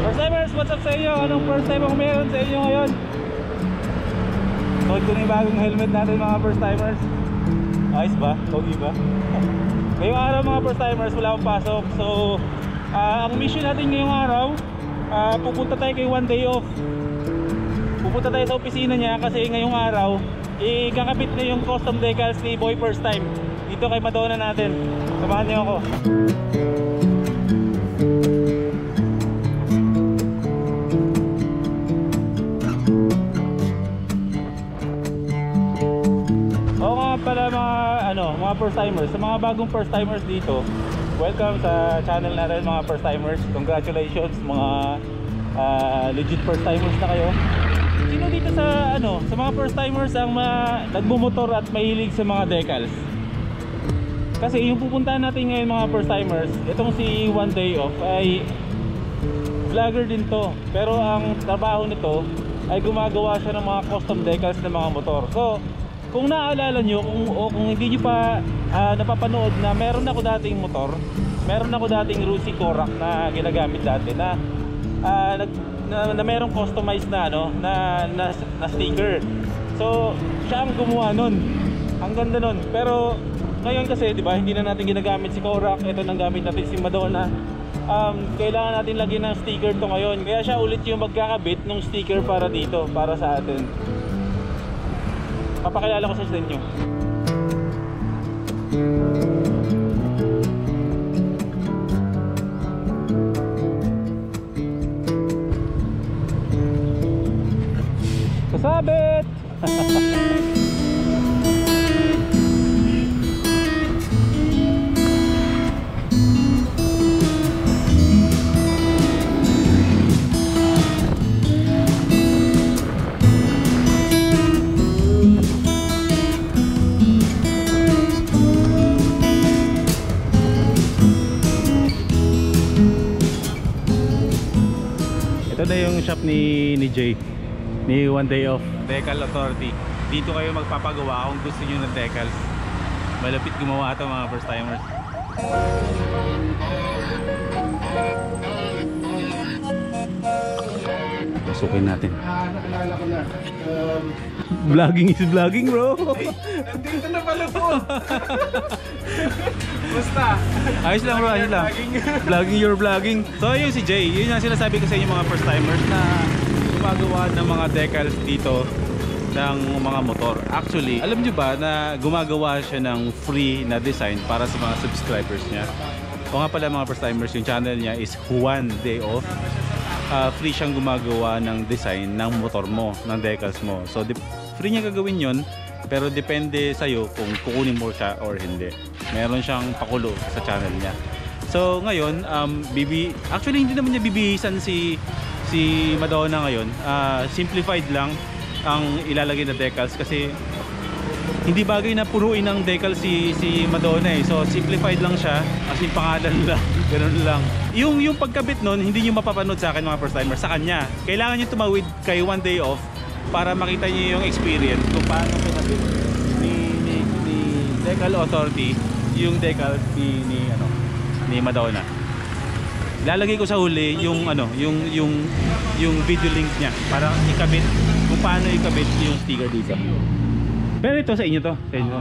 First timers, what's up sa inyo? Anong first time ang meron sa inyo ngayon? Suot ko na yung bagong helmet natin mga first timers. Ayos ba? Pogi ba? Ngayong araw mga first timers, wala akong pasok. So, ang mission natin ngayong araw, pupunta tayo kay One Day Off. Pupunta tayo sa opisina niya kasi ngayong araw ikakabit na yung custom decals ni Boy First Time dito kay Madonna natin. Samahan niyo ako. Oo nga pala mga first timers, sa mga bagong first timers dito, welcome sa channel natin mga first timers. Congratulations mga legit first timers na kayo. Sino dito sa sa mga first timers ang nagmumotor at mahilig sa mga decals? Kasi yung pupuntahan natin ngayon mga first timers, itong si One Day Off ay vlogger din to. Pero ang trabaho nito ay gumagawa siya ng mga custom decals ng mga motor. So kung naaalala nyo, kung hindi nyo pa napapanood na meron ako dating motor, meron ako dating Rusi Korak na ginagamit dati na merong customized na na sticker. So siya ang gumawa nun. Ang ganda nun. Pero ngayon kasi di ba hindi na natin ginagamit si Korak, ito nang gamit natin si Madonna. Kailangan natin lagyan ng sticker to ngayon. Kaya siya ulit yung magkakabit ng sticker para dito, para sa atin. Papakilala ko sa inyo. Kasabit! Ito na yung shop ni Jay, ni One Day Off Decal Authority. Dito kayo magpapagawa kung gusto nyo ng decals. Malapit gumawa ito mga first timers. Pasukin natin. Nakilala ko na. Vlogging is vlogging, bro. Nandito na pala po. Basta. Ayos lang bro, ayos lang. Vlogging your vlogging. So yun si Jay, yun yung sinasabi ko sa inyo mga first timers na gumagawa ng mga decals dito ng mga motor. Actually, alam nyo ba na gumagawa siya ng free na design para sa mga subscribers niya? O nga pala mga first timers, yung channel niya is One Day Off. Free siyang gumagawa ng design ng motor mo, ng decals mo. So free niya gagawin yun, pero depende sa'yo kung kukunin mo siya or hindi. Meron siyang pakulo sa channel niya. So ngayon, actually hindi naman niya bibihisan si Madonna ngayon. Simplified lang ang ilalagay na decals kasi hindi bagay na puruin ng decals si Madonna eh. So simplified lang siya, as in pangalan lang, ganoon lang. Yung pagkabit nun, hindi nyo mapapanood sa akin mga first timers, sa kanya. Kailangan nyo tumawid kay One Day Off para makita nyo yung experience kung paano pinabit ni Decal Authority yung decals ni Madonna. Lalagay ko sa huli yung yung video link niya para ikabit kung paano ikabit yung sticker dito. Pero ito sa inyo to, sa inyo.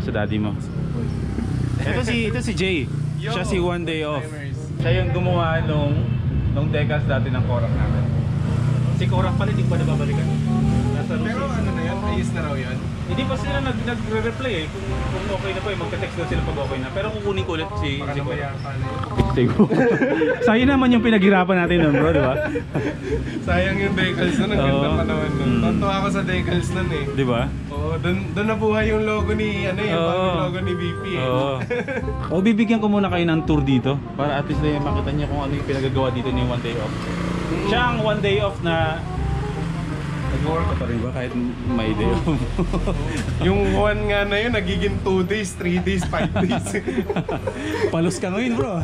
Sa daddy mo. Ito si Jay. Siya si One Day Off. Siya yung gumawa nung decals dati ng Korak namin. Si Korak pala hindi pa nababalikan. Pero ano na yun? Ayos na raw yun? Hindi pa sila nagre-reply eh. Kung okay na po eh, magka-text na sila pag okay na. Pero kukunin ko ulit si Korak. Siguro. Sayang naman yung pinaghirapan natin nun bro, di ba? Sayang yung decals nun, ang ganda pa naman nun. Tontuwa ako sa decals nun eh. Di ba? Oo, doon nabuhay yung logo ni, yung logo ni VP eh. Oo. Bibigyan ko muna kayo ng tour dito para at least makita niyo kung ano yung pinagagawa dito ni One Day Off. Siya ang One Day Off na nag-work pa rin ba kahit may day off? Yung one nga na yun, nagiging 2 days, 3 days, 5 days. Palos ka ngayon bro.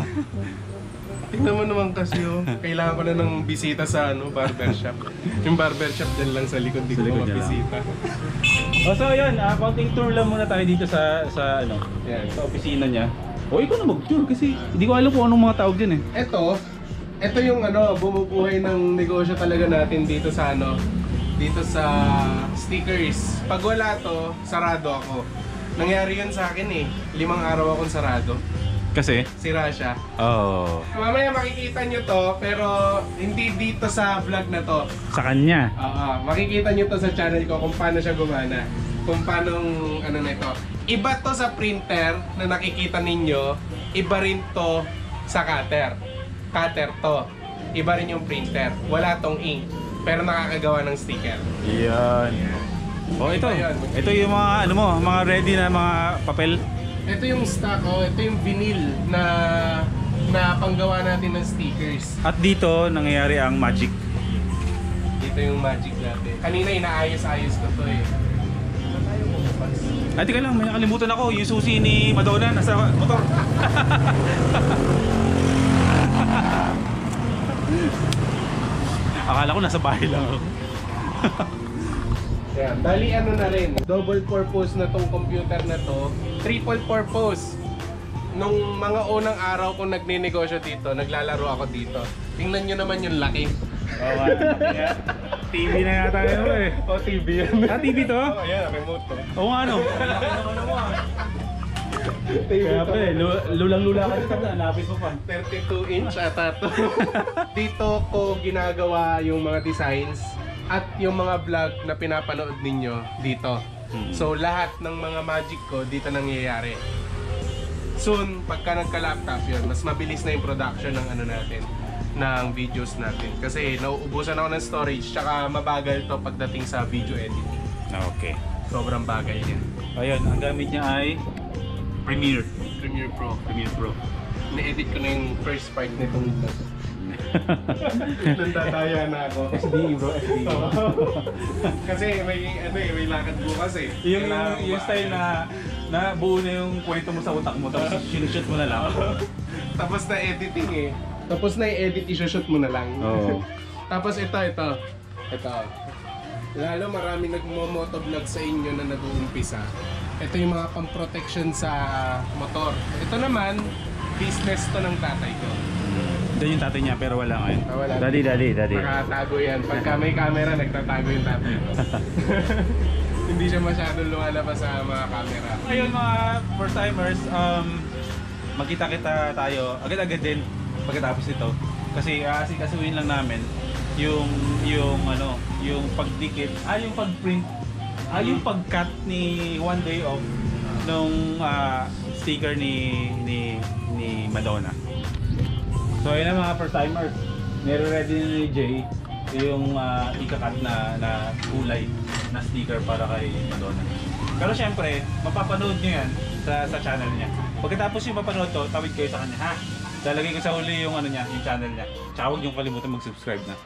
Tingnan mo naman kasi kailangan ko na ng bisita sa barbershop. Yung barbershop dyan lang sa likod, di ko likod niya mabisita. So yun, konting tour lang muna tayo dito sa Yan. sa opisina niya. O ikaw na mag-tour kasi hindi ko alam kung anong mga tawag dyan eh. Ito yung bumubuhay ng negosyo talaga natin dito sa dito sa stickers. Pag wala to, sarado ako. Nangyari yun sa akin eh. 5 araw akong sarado. Kasi? Sira siya. Oh. Mamaya makikita nyo to, pero hindi dito sa vlog na to. Sa kanya. Makikita nyo to sa channel ko kung paano siya gumana. Kung paano na ito. Iba to sa printer na nakikita ninyo. Iba rin to sa cutter. Cutter to. Iba rin yung printer. Wala tong ink. Pero nakakagawa ng sticker. Yan. Oh, ito. Ito yung mga mga ready na mga papel. Ito yung stock, ito yung vinyl na panggawa natin ng stickers. At dito nangyayari ang magic. Dito yung magic natin. Kanina inaayos-ayos ko to eh. Saan tayo pumapas? Ay, teka lang, may nakalimutan ako. Yung susi ni Madonna nasa motor. Akala ko nasa bahay lang ako. Yan. Bali na rin, double purpose na tong computer na to, triple purpose. Nung mga unang araw kong nagninegosyo dito, naglalaro ako dito. Tingnan nyo naman yung laki. TV na yata yun eh. TV yan. TV to? Yan, remote to. Oo nga Kaya pa eh, lulang-lula ka dito na, lapit mo pa. 32 inch ata to. Dito ko ginagawa yung mga designs at yung mga vlog na pinapanood ninyo dito. So lahat ng mga magic ko dito nangyayari. Soon, pagka nagka-laptop yun, mas mabilis na yung production ng natin, ng videos natin. Kasi nauubusan ako ng storage, tsaka mabagal to pagdating sa video editing. Okay. Sobrang bagay niya. Ayun, ang gamit niya ay Premiere Pro. Na-edit ko na yung first part nitong vlog. Nandadaya na ako. SDE bro, SDE. Kasi may lakad bukas eh. Yung style na buo na yung kwento mo sa utak mo tapos sinushoot mo na lang. Tapos na editing eh. Tapos na i-edit, isushoot mo na lang. Oo. Tapos ito. Lalo marami nagmo-motovlog sa inyo na nag-uumpisa. Ito yung mga pang-protection sa motor. Ito naman, business to ng tatay ko. Doon yung tatay niya pero wala ngayon. Wala. Daddy. Nakatago yan. Pagka may camera, nagtatago yung tatay ko. Hindi siya masyadong lumalabas sa mga camera. Ayun mga first timers, magkita-kita tayo agad-agad din pagkatapos nito. Kasi asikasuhin lang namin yung pagdikit, yung pag-print, yung pag-cut ni One Day Off nung sticker ni Madonna. So ayun na mga first timers, nire-ready ni Jay yung ika-cut na kulay na sticker para kay Madonna. Pero syempre, mapapanood nyo yan sa channel niya. Pagkatapos yung mapanood to, tawid kayo sa kanya ha. Lalagay ko sa uli yung yung channel niya. Tsaka huwag niyong kalimutan mag-subscribe na.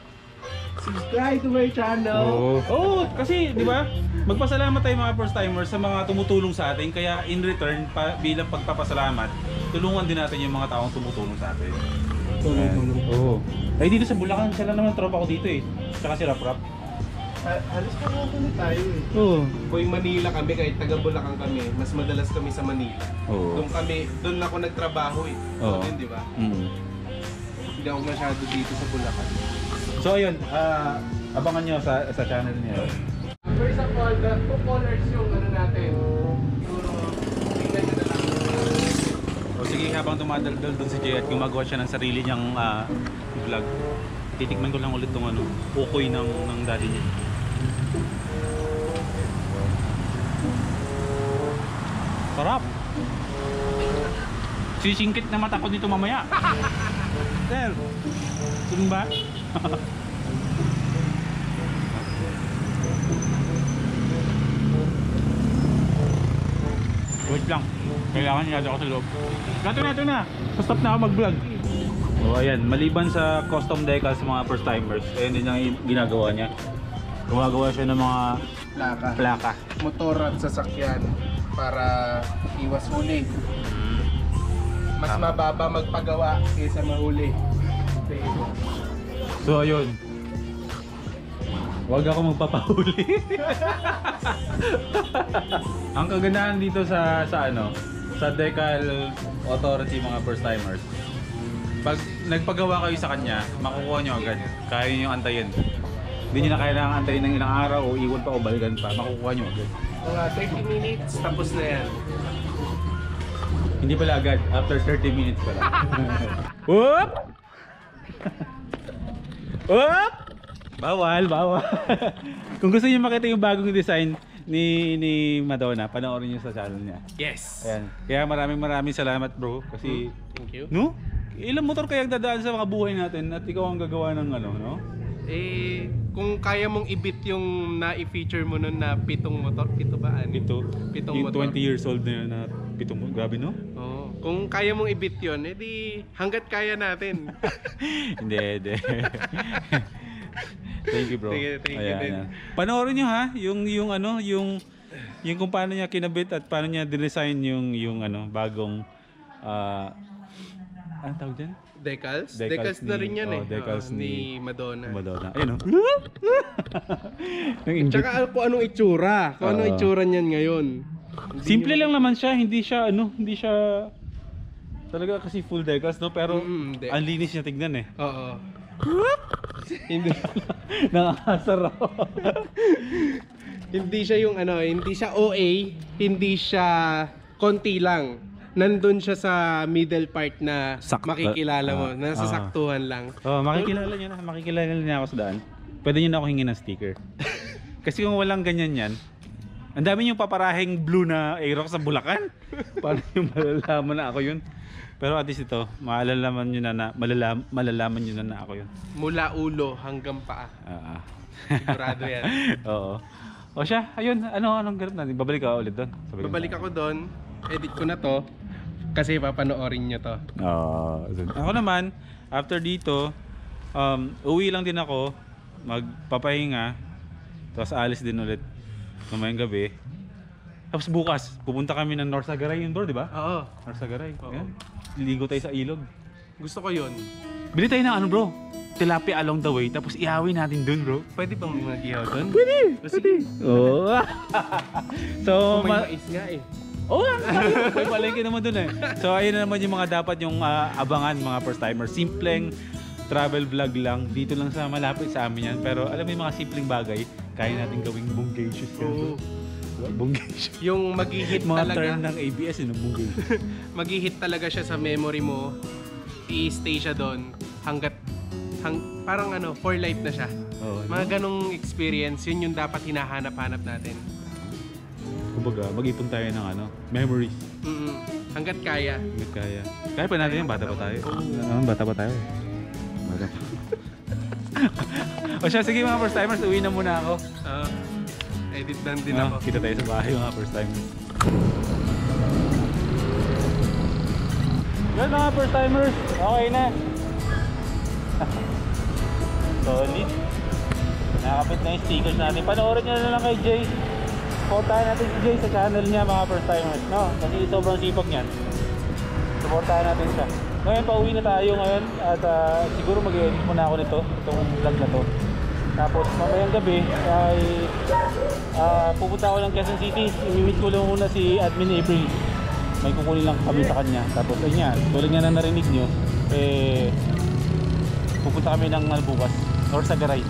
Subscribe to my channel! Oo, kasi di ba? Magpasalamat tayo mga first timers sa mga tumutulong sa atin. Kaya in return, bilang pagpapasalamat, tulungan din natin yung mga taong tumutulong sa atin. Oo. Ay dito sa Bulacan, sila naman tropa ko dito eh. Tsaka si Rap. Halos pa nga na tayo eh. Oo. Kung Manila kami, kahit taga Bulacan kami, mas madalas kami sa Manila. Oo. Doon ako nagtrabaho eh. Oo. Doon, di ba? Hindi ako masyado dito sa Bulacan. So ayun, abangan nyo sa channel niya. First of all, the two colors yung natin. Siguro, tingnan nyo na lang. O sige, habang tumadaldal doon si Jay at gumagawa siya ng sarili niyang vlog, titikman ko lang ulit tong ukoy ng daddy niya. Sarap! Sisingkit na mata ko nito mamaya. Sir, tulong ba? Wait lang, kailangan niya ako sa loob. Ito na! Stop na ako mag-vlog. So ayan, maliban sa custom decals sa mga first timers, ayun din ang ginagawa niya. Gumagawa siya ng mga plaka. Motor at sasakyan para iwas huli. Mas mababa magpagawa kaysa mahuli. So ayun. Huwag ako magpapahuli. Ang kagandahan dito sa ano, sa Decal Authority mga first timers. Pag nagpagawa kayo sa kanya, makukuha nyo agad. Kaya nyo antayin. Hindi nyo na kailangan antayin ng ilang araw o iwan pa o balikan pa. Makukuha nyo agad. Mga 30 minutes, tapos na yan. Hindi pala agad. After 30 minutes pala. Whoop! Whoop! Bawal, bawal. Kung gusto niyo makita yung bagong design ni Madonna, panoorin niyo sa channel niya. Yes! Ayan. Kaya maraming salamat bro. Kasi, Thank you. no? Ilang motor kaya dadaan sa mga buhay natin at ikaw ang gagawa ng ano, no? Eh, kung kaya mong ibit yung na-feature mo nun na 7 motor, 7 ba? Ano? Pitong Yung motor. 20 years old na yun na 7 motor. Grabe, no? Oo. Kung kaya mong ibit yun, edi hanggat kaya natin. Hindi. Thank you bro. Thank you din. Ayan. Panoorin nyo ha, yung ano, yung kung paano niya kinabit at paano niya dinesign yung ano, bagong ano tawag dyan? Decals? Decals Decals na ni- rin yan oh, decals ni Madonna. Madonna. Ayun o. Tsaka kung anong itsura. Kung anong Oo. itsura niyan ngayon. Simple lang naman siya, hindi siya talaga kasi full decals no, pero Hindi. ang linis niya tignan eh. Oo. Hindi. Nakakasar ako. Hindi siya yung ano, hindi siya OA, hindi siya konti lang. Nandun siya sa middle part na makikilala mo, nasa saktuhan lang. Oh, makikilala niya ako sa daan. Pwede niyo na ako hingin ng sticker. Kasi kung walang ganyan yan, ang dami yung paparahing blue na Aerox sa Bulacan. Paano yung malalaman na ako yun? Pero at least ito, malalaman nyo na ako yun. Mula ulo hanggang paa. Sigurado yan. Oo. O siya, ayun, anong ganap natin? Babalik ka ulit doon? Babalik ako doon, edit ko na to, kasi papanoorin nyo to. Ako naman, after dito, uwi lang din ako, magpapahinga, tapos alis din ulit mamayang gabi. Tapos bukas, pupunta kami ng Norsagaray yun bro, di ba? Oo. Norsagaray. Oo. Ayan. Ligo tayo sa ilog. Gusto ko yun. Bili tayo ng ano bro, tilapia along the way, tapos iawin natin dun bro. Pwede bang mag-ihaw doon? Pwede! Sige. Oo. So, May mais nga eh. oh, may palengke naman dun eh. So, ayun na naman yung mga dapat yung abangan mga first timers. Simpleng travel vlog lang. Dito lang sa malapit sa amin yan. Pero alam mo yung mga simpleng bagay, kaya natin gawing bonggacious. Oo. Bonggacious. Yung mag-hit Mga talaga. term ng ABS yun, bonggacious. Mag-hit talaga siya sa memory mo. I-stay siya doon hanggat parang ano, for life na siya. Oo. Mga ganong experience, yun yung dapat hinahanap-hanap natin. Kumbaga, mag-ipon tayo ng ano, memories. Hanggat kaya. Hanggat kaya. Kaya pa natin yan, bata pa tayo. Bata pa tayo. Bata pa. O siya, sige mga first timers, uwi na muna ako. Edit lang din ako. Kita tayo sa bahay mga first timers. Yan mga first timers, okay na. Solid. Nakakapit na yung stickers natin. Panoorin nyo na lang kay Jay. Supportahan natin si Jay sa channel niya mga first timers, no? Kasi sobrang sipag niyan. Supportahan natin siya. Ngayon pauwi na tayo ngayon at siguro mag-edit muna ako nito, itong vlog na to. Tapos mamayang gabi ay pupunta ako ng Quezon City. I-meet ko lang muna si Admin April. May kukunin lang kami sa kanya. Tapos ayun nga, tulad nga na narinig nyo, pupunta kami ng bukas, Norsagaray.